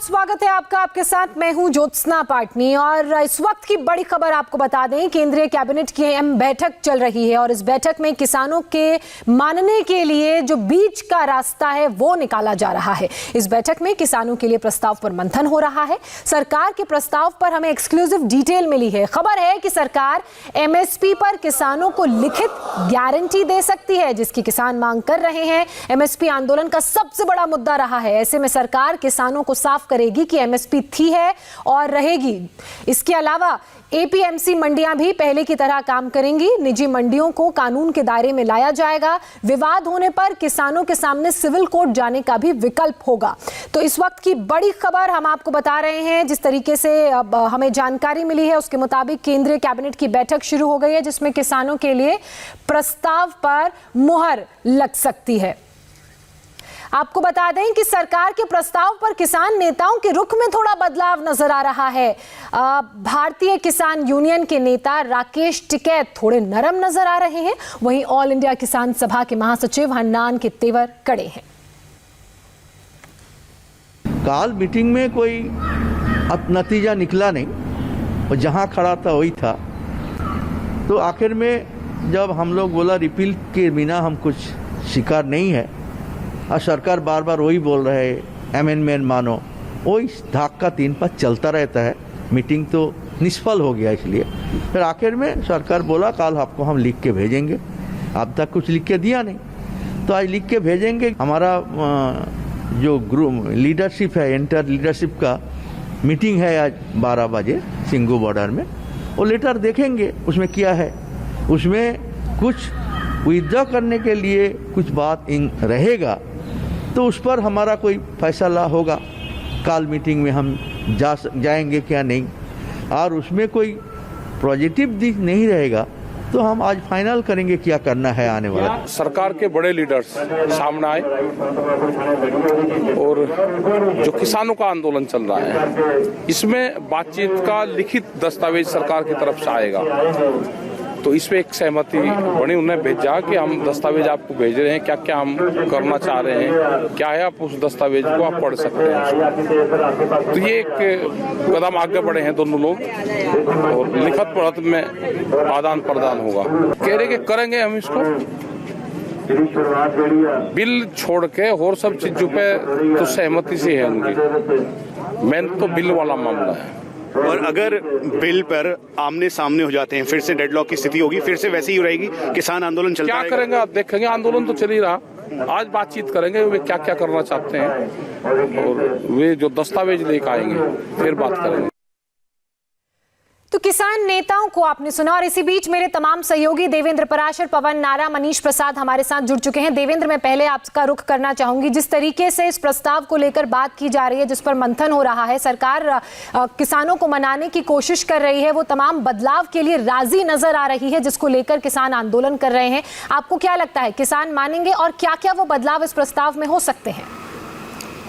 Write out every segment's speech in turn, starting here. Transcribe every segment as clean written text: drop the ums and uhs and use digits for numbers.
बहुत स्वागत है आपका। आपके साथ मैं हूं ज्योत्सना पाटनी और इस वक्त की बड़ी खबर आपको बता दें, केंद्रीय कैबिनेट की बैठक चल रही है और इस बैठक में किसानों के मानने के लिए जो बीच का रास्ता है वो निकाला जा रहा है। इस बैठक में किसानों के लिए प्रस्ताव पर मंथन हो रहा है। सरकार के प्रस्ताव पर हमें एक्सक्लूसिव डिटेल मिली है। खबर है कि सरकार एमएसपी पर किसानों को लिखित गारंटी दे सकती है, जिसकी किसान मांग कर रहे हैं। एमएसपी आंदोलन का सबसे बड़ा मुद्दा रहा है। ऐसे में सरकार किसानों को साफ करेगी कि एमएसपी थी है और रहेगी। इसके अलावा एपीएमसी मंडियां भी पहले की तरह काम करेंगी। निजी मंडियों को कानून के दायरे में लाया जाएगा। विवाद होने पर किसानों के सामने सिविल कोर्ट जाने का भी विकल्प होगा। तो इस वक्त की बड़ी खबर हम आपको बता रहे हैं। जिस तरीके से अब हमें जानकारी मिली है उसके मुताबिक केंद्रीय कैबिनेट की बैठक शुरू हो गई है, जिसमें किसानों के लिए प्रस्ताव पर मुहर लग सकती है। आपको बता दें कि सरकार के प्रस्ताव पर किसान नेताओं के रुख में थोड़ा बदलाव नजर आ रहा है। भारतीय किसान यूनियन के नेता राकेश टिकैत थोड़े नरम नजर आ रहे हैं, वहीं ऑल इंडिया किसान सभा के महासचिव हन्नान के तेवर कड़े हैं। काल मीटिंग में कोई नतीजा निकला नहीं और जहां खड़ा था वही था। तो आखिर में जब हम लोग बोला रिपील के बिना हम कुछ शिकार नहीं है और सरकार बार बार वही बोल रहे है अमेंडमेंट मानो, वही धाक का 3 पद चलता रहता है। मीटिंग तो निष्फल हो गया। इसलिए फिर आखिर में सरकार बोला कल आपको हम लिख के भेजेंगे। अब तक कुछ लिख के दिया नहीं, तो आज लिख के भेजेंगे। हमारा जो ग्रुप लीडरशिप है, इंटर लीडरशिप का मीटिंग है आज 12 बजे सिंगू बॉर्डर में। वो लेटर देखेंगे उसमें क्या है। उसमें कुछ विथड्रॉ करने के लिए कुछ बात रहेगा, तो उस पर हमारा कोई फैसला होगा। काल मीटिंग में हम जाएंगे क्या नहीं, और उसमें कोई पॉजिटिव दिख नहीं रहेगा तो हम आज फाइनल करेंगे क्या करना है आने वाला। सरकार के बड़े लीडर्स सामने आए और जो किसानों का आंदोलन चल रहा है इसमें बातचीत का लिखित दस्तावेज सरकार की तरफ से आएगा। तो इस पे एक सहमति बनी। उन्हें भेजा कि हम दस्तावेज आपको भेज रहे हैं, क्या क्या हम करना चाह रहे हैं, क्या है, आप उस दस्तावेज को आप पढ़ सकते हैं। तो ये एक कदम आगे बढ़े हैं दोनों लोग और लिखित पढ़त में आदान प्रदान होगा। कह रहे कि करेंगे हम इसको, बिल छोड़ के और सब चीजों पे तो सहमति से है उनकी। मेन तो बिल वाला मामला है। और अगर बिल पर आमने सामने हो जाते हैं, फिर से डेडलॉक की स्थिति होगी, फिर से वैसी ही रहेगी, किसान आंदोलन चलता रहेगा। क्या करेंगे आप देखेंगे। आंदोलन तो चल ही रहा। आज बातचीत करेंगे वे क्या क्या करना चाहते हैं और वे जो दस्तावेज लेकर आएंगे फिर बात करेंगे। तो किसान नेताओं को आपने सुना और इसी बीच मेरे तमाम सहयोगी देवेंद्र पराशर, पवन नारा, मनीष प्रसाद हमारे साथ जुड़ चुके हैं। देवेंद्र, मैं पहले आपका रुख करना चाहूंगी। जिस तरीके से इस प्रस्ताव को लेकर बात की जा रही है, जिस पर मंथन हो रहा है, सरकार किसानों को मनाने की कोशिश कर रही है, वो तमाम बदलाव के लिए राजी नजर आ रही है जिसको लेकर किसान आंदोलन कर रहे हैं। आपको क्या लगता है किसान मानेंगे और क्या क्या वो बदलाव इस प्रस्ताव में हो सकते हैं?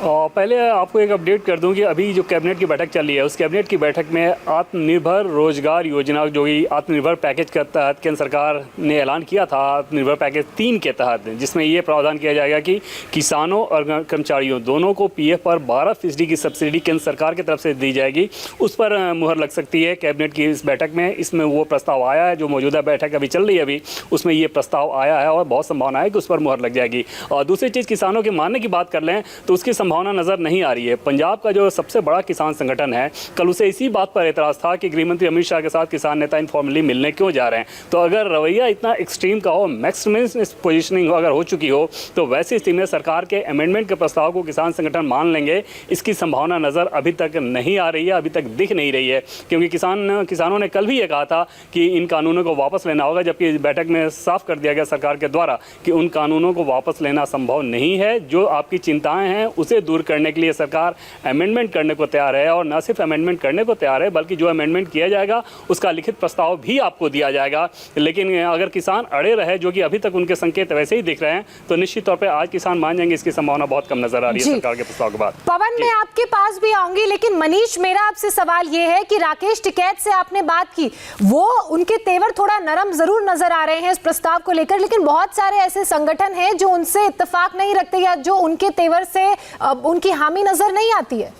पहले आपको एक अपडेट कर दूं कि अभी जो कैबिनेट की बैठक चल रही है उस कैबिनेट की बैठक में आत्मनिर्भर रोजगार योजना, जो कि आत्मनिर्भर पैकेज के तहत केंद्र सरकार ने ऐलान किया था, आत्मनिर्भर पैकेज 3 के तहत, जिसमें ये प्रावधान किया जाएगा कि किसानों और कर्मचारियों दोनों को पीएफ पर 12% की सब्सिडी केंद्र सरकार की तरफ से दी जाएगी। उस पर मुहर लग सकती है कैबिनेट की इस बैठक में। इसमें वो प्रस्ताव आया है, जो मौजूदा बैठक अभी चल रही है, अभी उसमें ये प्रस्ताव आया है और बहुत संभावना है कि उस पर मुहर लग जाएगी। और दूसरी चीज़, किसानों के मानने की बात कर लें तो उसकी भावना नजर नहीं आ रही है। पंजाब का जो सबसे बड़ा किसान संगठन है, कल उसे इसी बात पर एतराज था कि गृहमंत्री अमित शाह के साथ किसान नेता इनफॉर्मली मिलने क्यों जा रहे हैं। तो अगर रवैया इतना एक्सट्रीम का हो, मैक्सिमम पोजीशनिंग अगर हो चुकी हो, तो वैसी स्थिति में सरकार के अमेंडमेंट के प्रस्ताव को किसान संगठन मान लेंगे, इसकी संभावना नजर अभी तक नहीं आ रही है, अभी तक दिख नहीं रही है। क्योंकि किसानों ने कल भी ये कहा था कि इन कानूनों को वापस लेना होगा, जबकि इस बैठक में साफ कर दिया गया सरकार के द्वारा कि उन कानूनों को वापस लेना संभव नहीं है। जो आपकी चिंताएं हैं उसे दूर करने के लिए सरकार अमेंडमेंट करने को तैयार है, और न सिर्फ अमेंडमेंट करने को तैयार है बल्कि जो अमेंडमेंट किया जाएगा उसका लिखित प्रस्ताव भी आपको दिया जाएगा। लेकिन अगर किसान अड़े रहे, जो कि अभी तक उनके संकेत वैसे ही दिख रहे हैं, तो निश्चित तौर पर आज किसान मान जाएंगे। इसकी संभावना बहुत कम नजर आ रही है सरकार के प्रस्ताव के बाद। पवन, मैं आपके पास भी आऊंगी, लेकिन मनीष, मेरा आपसे सवाल यह है कि राकेश टिकैत से आपने बात की, वो उनके तेवर थोड़ा नरम जरूर नजर आ रहे हैं इस प्रस्ताव को लेकर, लेकिन बहुत सारे ऐसे संगठन हैं जो उनसे इत्तेफाक नहीं रखते या जो उनके तेवर से उनकी हामी नजर नहीं आती है।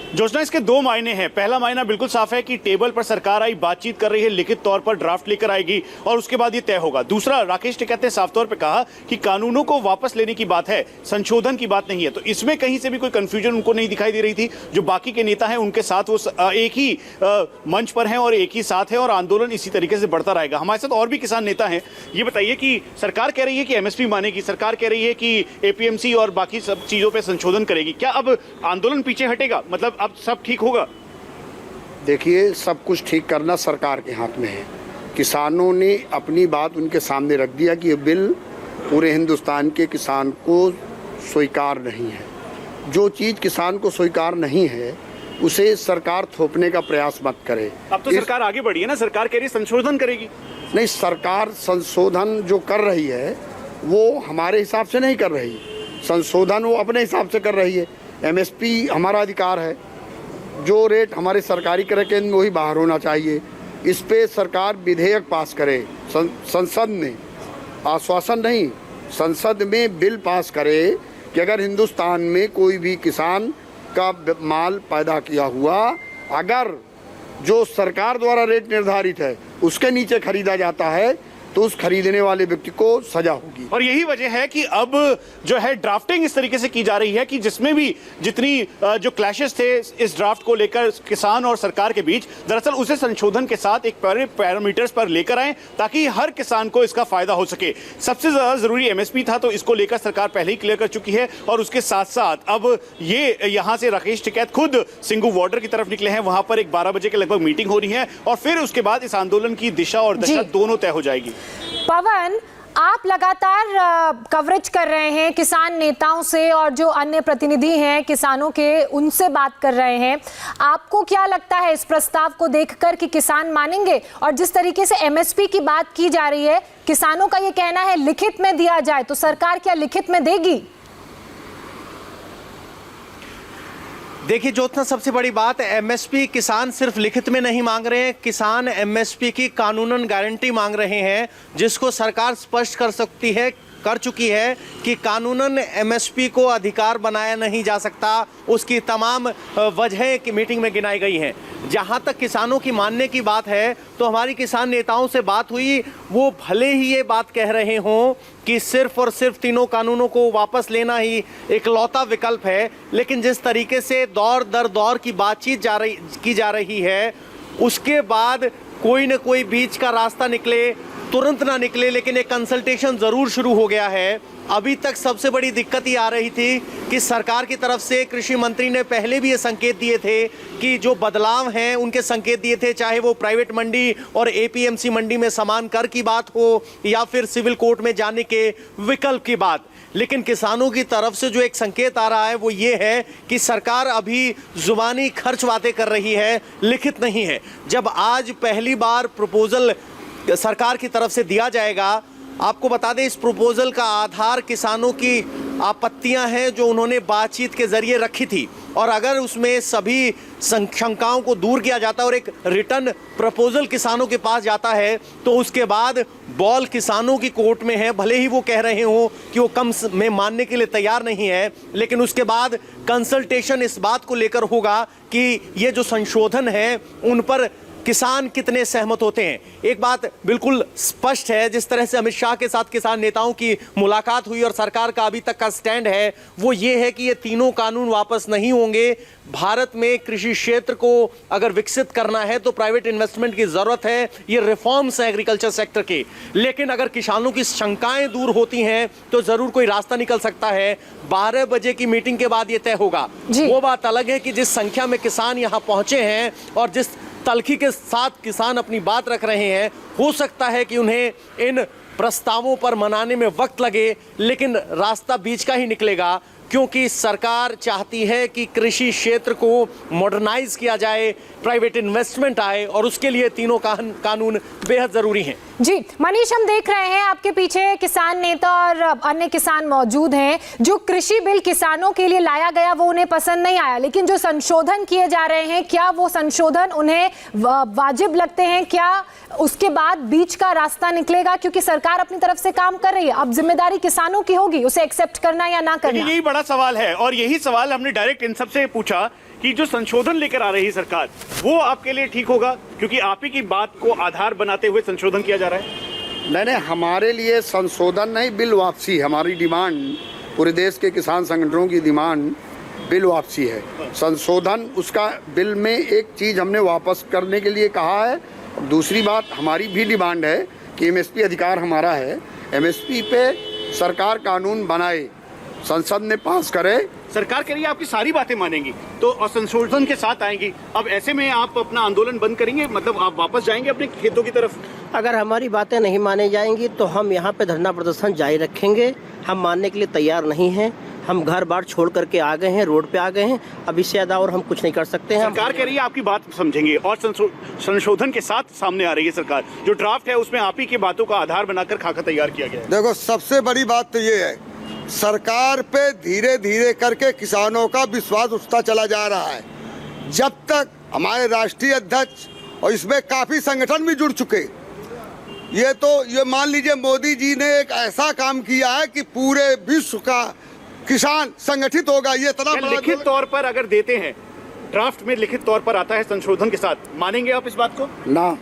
जोशना, इसके दो मायने हैं। पहला मायना बिल्कुल साफ है कि टेबल पर सरकार आई, बातचीत कर रही है, लिखित तौर पर ड्राफ्ट लेकर आएगी और उसके बाद ये तय होगा। दूसरा, राकेश टिकैत ने साफ तौर पे कहा कि कानूनों को वापस लेने की बात है, संशोधन की बात नहीं है। तो इसमें कहीं से भी कोई कंफ्यूजन उनको नहीं दिखाई दे रही थी। जो बाकी के नेता हैं उनके साथ वो एक ही मंच पर हैं और एक ही साथ है और आंदोलन इसी तरीके से बढ़ता रहेगा। हमारे साथ और भी किसान नेता हैं। ये बताइए कि सरकार कह रही है कि एमएसपी मानेगी, सरकार कह रही है कि एपीएमसी और बाकी सब चीजों पर संशोधन करेगी। क्या अब आंदोलन पीछे हटेगा? मतलब अब सब ठीक होगा? देखिए, सब कुछ ठीक करना सरकार के हाथ में है। किसानों ने अपनी बात उनके सामने रख दिया कि ये बिल पूरे हिंदुस्तान के किसान को स्वीकार नहीं है। जो चीज़ किसान को स्वीकार नहीं है उसे सरकार थोपने का प्रयास मत करे। अब तो सरकार आगे बढ़ी है ना, सरकार कह रही है संशोधन करेगी। नहीं, सरकार संशोधन जो कर रही है वो हमारे हिसाब से नहीं कर रही। संशोधन वो अपने हिसाब से कर रही है। एमएसपी हमारा अधिकार है, जो रेट हमारे सरकारी क्रय केंद्र में वही बाहर होना चाहिए। इस पे सरकार विधेयक पास करे, संसद में, आश्वासन नहीं, संसद में बिल पास करे कि अगर हिंदुस्तान में कोई भी किसान का माल पैदा किया हुआ अगर जो सरकार द्वारा रेट निर्धारित है उसके नीचे खरीदा जाता है तो उस खरीदने वाले व्यक्ति को सजा होगी। और यही वजह है कि अब जो है ड्राफ्टिंग इस तरीके से की जा रही है कि जिसमें भी जितनी जो क्लैशेस थे इस ड्राफ्ट को लेकर किसान और सरकार के बीच, दरअसल उसे संशोधन के साथ एक पैरामीटर्स पर लेकर आए ताकि हर किसान को इसका फायदा हो सके। सबसे ज्यादा जरूरी एमएसपी था, तो इसको लेकर सरकार पहले ही क्लियर कर चुकी है। और उसके साथ साथ अब ये यहाँ से राकेश टिकैत खुद सिंघू बॉर्डर की तरफ निकले हैं। वहां पर एक 12 बजे के लगभग मीटिंग हो रही है और फिर उसके बाद इस आंदोलन की दिशा और दशा दोनों तय हो जाएगी। पवन, आप लगातार कवरेज कर रहे हैं किसान नेताओं से और जो अन्य प्रतिनिधि हैं किसानों के, उनसे बात कर रहे हैं। आपको क्या लगता है इस प्रस्ताव को देखकर कि किसान मानेंगे? और जिस तरीके से एमएसपी की बात की जा रही है, किसानों का ये कहना है लिखित में दिया जाए, तो सरकार क्या लिखित में देगी? देखिए ज्योत्सना, सबसे बड़ी बात, एमएसपी किसान सिर्फ लिखित में नहीं मांग रहे हैं, किसान एमएसपी की कानूनन गारंटी मांग रहे हैं, जिसको सरकार स्पष्ट कर चुकी है कि कानूनन एमएसपी को अधिकार बनाया नहीं जा सकता। उसकी तमाम वजहें की मीटिंग में गिनाई गई हैं। जहां तक किसानों की मानने की बात है तो हमारी किसान नेताओं से बात हुई, वो भले ही ये बात कह रहे हों कि सिर्फ और सिर्फ तीनों कानूनों को वापस लेना ही इकलौता विकल्प है, लेकिन जिस तरीके से दौर दर दौर की बातचीत की जा रही है, उसके बाद कोई न कोई बीच का रास्ता निकले, तुरंत ना निकले, लेकिन एक कंसल्टेशन ज़रूर शुरू हो गया है। अभी तक सबसे बड़ी दिक्कत ये आ रही थी कि सरकार की तरफ से कृषि मंत्री ने पहले भी ये संकेत दिए थे कि जो बदलाव हैं उनके संकेत दिए थे, चाहे वो प्राइवेट मंडी और एपीएमसी मंडी में समान कर की बात हो या फिर सिविल कोर्ट में जाने के विकल्प की बात। लेकिन किसानों की तरफ से जो एक संकेत आ रहा है वो ये है कि सरकार अभी जुबानी खर्च बातें कर रही है, लिखित नहीं है। जब आज पहली बार प्रपोजल सरकार की तरफ से दिया जाएगा, आपको बता दें इस प्रपोजल का आधार किसानों की आपत्तियां हैं जो उन्होंने बातचीत के जरिए रखी थी, और अगर उसमें सभी शंकाओं को दूर किया जाता है और एक रिटर्न प्रपोजल किसानों के पास जाता है तो उसके बाद बॉल किसानों की कोर्ट में है। भले ही वो कह रहे हो कि वो कम में मानने के लिए तैयार नहीं है, लेकिन उसके बाद कंसल्टेशन इस बात को लेकर होगा कि ये जो संशोधन है उन पर किसान कितने सहमत होते हैं। एक बात बिल्कुल स्पष्ट है, जिस तरह से अमित शाह के साथ किसान नेताओं की मुलाकात हुई और सरकार का अभी तक का स्टैंड है वो ये है कि ये तीनों कानून वापस नहीं होंगे। भारत में कृषि क्षेत्र को अगर विकसित करना है तो प्राइवेट इन्वेस्टमेंट की जरूरत है, ये रिफॉर्म्स हैं एग्रीकल्चर सेक्टर के। लेकिन अगर किसानों की शंकाएं दूर होती हैं तो जरूर कोई रास्ता निकल सकता है। 12 बजे की मीटिंग के बाद ये तय होगा। वो बात अलग है कि जिस संख्या में किसान यहाँ पहुंचे हैं और जिस तलखी के साथ किसान अपनी बात रख रहे हैं, हो सकता है कि उन्हें इन प्रस्तावों पर मनाने में वक्त लगे, लेकिन रास्ता बीच का ही निकलेगा, क्योंकि सरकार चाहती है कि कृषि क्षेत्र को मॉडर्नाइज किया जाए, प्राइवेट इन्वेस्टमेंट आए, और उसके लिए तीनों कानून बेहद जरूरी हैं। जी मनीष, हम देख रहे हैं आपके पीछे किसान नेता और अन्य किसान मौजूद हैं। जो कृषि बिल किसानों के लिए लाया गया वो उन्हें पसंद नहीं आया, लेकिन जो संशोधन किए जा रहे हैं, क्या वो संशोधन उन्हें वाजिब लगते हैं? क्या उसके बाद बीच का रास्ता निकलेगा? क्योंकि सरकार अपनी तरफ से काम कर रही है, अब जिम्मेदारी किसानों की होगी उसे एक्सेप्ट करना या ना करना। यही बड़ा सवाल है और यही सवाल हमने डायरेक्ट इन सबसे पूछा कि जो संशोधन लेकर आ रही है सरकार वो आपके लिए ठीक होगा, क्योंकि आप ही की बात को आधार बनाते हुए संशोधन किया जा रहा है? नहीं, हमारे लिए संशोधन नहीं, बिल वापसी हमारी डिमांड, पूरे देश के किसान संगठनों की डिमांड बिल वापसी है। संशोधन उसका बिल में एक चीज़ हमने वापस करने के लिए कहा है। और दूसरी बात हमारी भी डिमांड है कि एमएसपी अधिकार हमारा है, एमएसपी पे सरकार कानून बनाए, संसद में पास करे। सरकार कह रही है आपकी सारी बातें मानेंगी तो और संशोधन के साथ आएंगी। अब ऐसे में आप अपना आंदोलन बंद करेंगे, मतलब आप वापस जाएंगे अपने खेतों की तरफ? अगर हमारी बातें नहीं मानी जाएंगी तो हम यहाँ पे धरना प्रदर्शन जारी रखेंगे। हम मानने के लिए तैयार नहीं हैं। हम घर बार छोड़ करके आ गए हैं, रोड पे आ गए हैं। अब इससे ज़्यादा और हम कुछ नहीं कर सकते हैं। सरकार कह रही है आपकी बात समझेंगे और संशोधन के साथ सामने आ रही है सरकार। जो ड्राफ्ट है उसमें आप ही की बातों का आधार बनाकर खाका तैयार किया गया है। देखो, सबसे बड़ी बात तो ये है, सरकार पे धीरे धीरे करके किसानों का विश्वास उठता चला जा रहा है। जब तक हमारे राष्ट्रीय अध्यक्ष और इसमें काफ़ी संगठन भी जुड़ चुके, ये मान लीजिए मोदी जी ने एक ऐसा काम किया है कि पूरे विश्व का किसान संगठित होगा। ये इतना लिखित तौर पर अगर देते हैं, ड्राफ्ट में लिखित तौर पर आता है संशोधन के साथ, मानेंगे आप इस बात को? ना,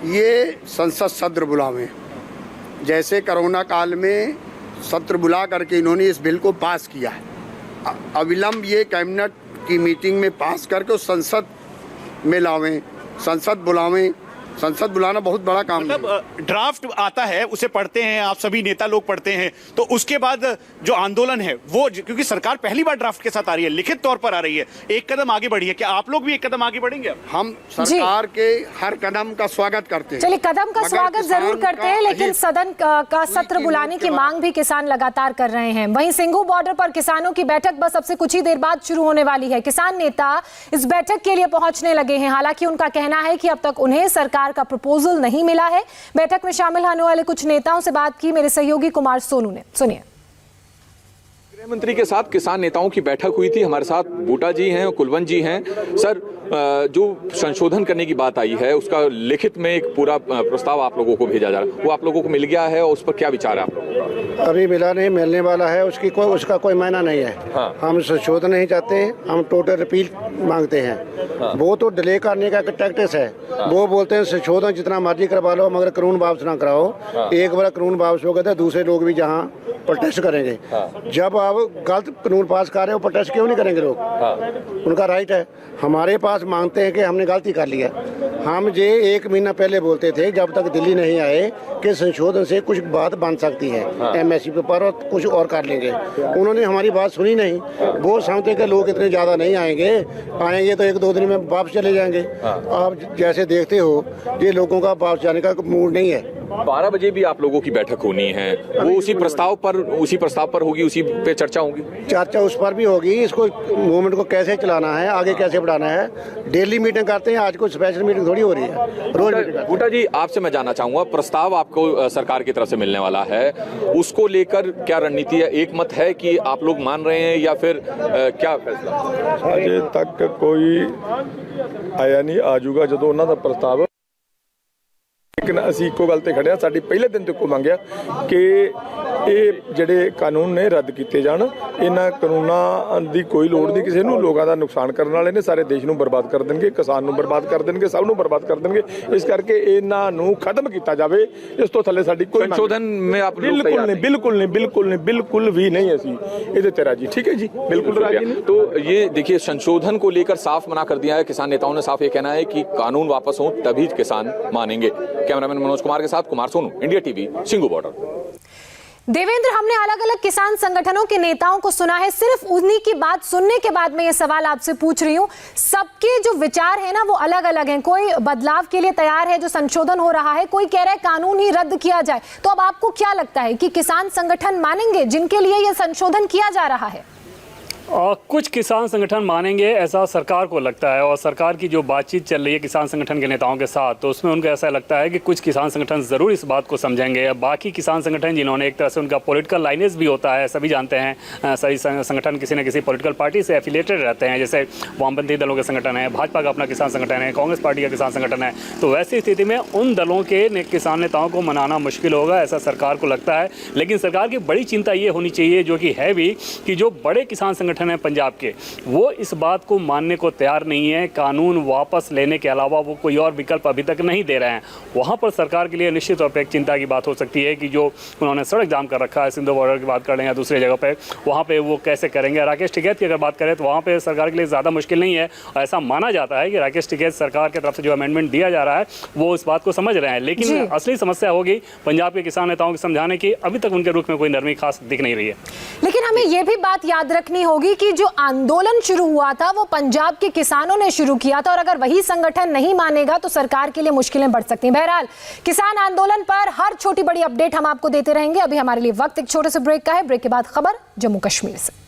ये संसद सत्र बुलावे, जैसे कोरोना काल में सत्र बुला करके इन्होंने इस बिल को पास किया है। अविलंब ये कैबिनेट की मीटिंग में पास करके उस संसद में लावें, संसद बुलावें। संसद बुलाना बहुत बड़ा काम है। मतलब ड्राफ्ट आता है, उसे पढ़ते हैं, आप सभी नेता लोग पढ़ते हैं, तो उसके बाद जो आंदोलन है वो, क्योंकि सरकार पहली बार ड्राफ्ट के साथ आ रही है, लिखित तौर पर आ रही है, एक कदम आगे बढ़ी है। क्या आप लोग भी एक कदम आगे बढ़ेंगे? हम सरकार के हर कदम का स्वागत करते हैं। चलिए, कदम का स्वागत जरूर करते हैं, लेकिन सदन का सत्र बुलाने की मांग भी किसान लगातार कर रहे हैं। वहीं सिंघू बॉर्डर पर किसानों की बैठक बस अब से कुछ ही देर बाद शुरू होने वाली है। किसान नेता इस बैठक के लिए पहुंचने लगे हैं। हालांकि उनका कहना है कि अब तक उन्हें सरकार का प्रपोजल नहीं मिला है। बैठक में शामिल होने वाले कुछ नेताओं से बात की मेरे सहयोगी कुमार सोनू ने, सुनिए। गृह मंत्री के साथ किसान नेताओं की बैठक हुई थी। हमारे साथ बूटा जी हैं और कुलवंत जी हैं। सर, जो संशोधन करने की बात आई है उसका लिखित में एक पूरा प्रस्ताव आप लोगों को भेजा जा रहा है, वो आप लोगों को मिल गया है और उस पर क्या विचार है आप लोगों? अभी मिला नहीं, मिलने वाला है, उसका कोई मायना नहीं है। हाँ। हम संशोधन नहीं चाहते हैं, हम टोटल रिपील मांगते हैं। हाँ। वो तो डिले करने का टैक्टिस है। हाँ। वो बोलते हैं संशोधन जितना मर्जी करवा लो मगर कानून वापस ना कराओ। हाँ। एक बार कानून वापस हो गया तो दूसरे लोग भी जहाँ प्रोटेस्ट करेंगे। हाँ। जब आप गलत कानून पास कर रहे हो, प्रोटेस्ट क्यों नहीं करेंगे लोग? हाँ। उनका राइट है। हमारे पास मांगते हैं कि हमने गलती कर लिया। हम ये 1 महीना पहले बोलते थे जब तक दिल्ली नहीं आए कि संशोधन से कुछ बात बन सकती है। हाँ। एमएसपी पर और कुछ और कर लेंगे। उन्होंने हमारी बात सुनी नहीं। वो समझते कि लोग इतने ज़्यादा नहीं आएंगे तो 1-2 दिन में वापस चले जाएंगे। आप जैसे देखते हो ये लोगों का वापस जाने का मूड नहीं है। 12 बजे भी आप लोगों की बैठक होनी है, वो उसी प्रस्ताव पर होगी, उसी पे चर्चा होगी? चर्चा उस पर भी होगी। इसको मूवमेंट को कैसे चलाना है, आगे कैसे बढ़ाना है। डेली मीटिंग करते हैं, आज कोई स्पेशल मीटिंग थोड़ी हो रही है, रोज मीटिंग। बूटा जी, आपसे मैं जानना चाहूंगा, प्रस्ताव आपको सरकार की तरफ से मिलने वाला है, उसको लेकर क्या रणनीति है? एक मत है कि आप लोग मान रहे हैं या फिर क्या फैसला? अजे तक कोई आया नहीं, आजूगा जो उन्होंने प्रस्ताव। लेकिन असी एको गल ते खड़े, साडी पहले दिन तो को मंगिया कि ये ਜਿਹੜੇ ਕਾਨੂੰਨ ਨੇ ਰੱਦ ਕੀਤੇ ਜਾਣ। ਇਹਨਾਂ ਕਾਨੂੰਨਾਂ ਦੀ ਕੋਈ ਲੋੜ ਨਹੀਂ ਕਿਸੇ ਨੂੰ, ਲੋਕਾਂ ਦਾ ਨੁਕਸਾਨ ਕਰਨ ਵਾਲੇ ਨੇ, ਸਾਰੇ ਦੇਸ਼ ਨੂੰ ਬਰਬਾਦ ਕਰ ਦੇਣਗੇ, ਕਿਸਾਨ ਨੂੰ ਬਰਬਾਦ ਕਰ ਦੇਣਗੇ, ਸਭ ਨੂੰ ਬਰਬਾਦ ਕਰ ਦੇਣਗੇ। ਇਸ ਕਰਕੇ ਇਹਨਾਂ ਨੂੰ ਖਤਮ ਕੀਤਾ ਜਾਵੇ। ਇਸ ਤੋਂ ਥੱਲੇ ਸਾਡੀ ਕੋਈ संशोधन में आप बिल्कुल भी नहीं ਅਸੀਂ ਇਹਦੇ ਤੇ ਰਾਜੀ। ठीक है जी, बिल्कुल राजी नहीं। तो ये देखिए, संशोधन को लेकर साफ मना कर दिया है किसान नेताओं ने। साफ ये कहना है कि कानून वापस हो तभी किसान मानेंगे। कैमरामैन मनोज कुमार के साथ Kumar Sonu, India TV, Singhu border. Devendra, हमने अलग अलग किसान संगठनों के नेताओं को सुना है। सिर्फ उन्हीं की बात सुनने के बाद मैं ये सवाल आपसे पूछ रही हूँ, सबके जो विचार है ना वो अलग अलग हैं। कोई बदलाव के लिए तैयार है, जो संशोधन हो रहा है, कोई कह रहा है कानून ही रद्द किया जाए। तो अब आपको क्या लगता है कि किसान संगठन मानेंगे जिनके लिए ये संशोधन किया जा रहा है? कुछ किसान संगठन मानेंगे, ऐसा सरकार को लगता है। और सरकार की जो बातचीत चल रही है किसान संगठन के नेताओं के साथ, तो उसमें उनको ऐसा लगता है कि कुछ किसान संगठन ज़रूर इस बात को समझेंगे। बाकी किसान संगठन जिन्होंने एक तरह से उनका पॉलिटिकल लाइनेज भी होता है, सभी जानते हैं सभी संगठन किसी न किसी पॉलिटिकल पार्टी से एफिलेटेड रहते हैं। जैसे वामपंथी दलों के संगठन है, भाजपा का अपना किसान संगठन है, कांग्रेस पार्टी का किसान संगठन है। तो वैसी स्थिति में उन दलों के किसान नेताओं को मनाना मुश्किल होगा, ऐसा सरकार को लगता है। लेकिन सरकार की बड़ी चिंता ये होनी चाहिए, जो कि है भी, कि जो बड़े किसान संगठन संगठन हैं पंजाब के, वो इस बात को मानने को तैयार नहीं है। कानून वापस लेने के अलावा वो कोई और विकल्प अभी तक नहीं दे रहे हैं। वहाँ पर सरकार के लिए निश्चित तौर पर एक चिंता की बात हो सकती है कि जो उन्होंने सड़क जाम कर रखा है, सिंधु बॉर्डर की बात कर लें या दूसरी जगह पे, वहाँ पे वो कैसे करेंगे। राकेश टिकैत की अगर बात करें तो वहाँ पे सरकार के लिए ज़्यादा मुश्किल नहीं है। ऐसा माना जाता है कि राकेश टिकैत सरकार की तरफ से जो अमेंडमेंट दिया जा रहा है वो इस बात को समझ रहे हैं, लेकिन असली समस्या होगी पंजाब के किसान नेताओं को समझाने की। अभी तक उनके रुख में कोई नरमी खास दिख नहीं रही है। लेकिन हमें यह भी बात याद रखनी होगी कि जो आंदोलन शुरू हुआ था वो पंजाब के किसानों ने शुरू किया था, और अगर वही संगठन नहीं मानेगा तो सरकार के लिए मुश्किलें बढ़ सकती हैं। बहरहाल किसान आंदोलन पर हर छोटी बड़ी अपडेट हम आपको देते रहेंगे। अभी हमारे लिए वक्त एक छोटे से ब्रेक का है। ब्रेक के बाद खबर जम्मू कश्मीर से।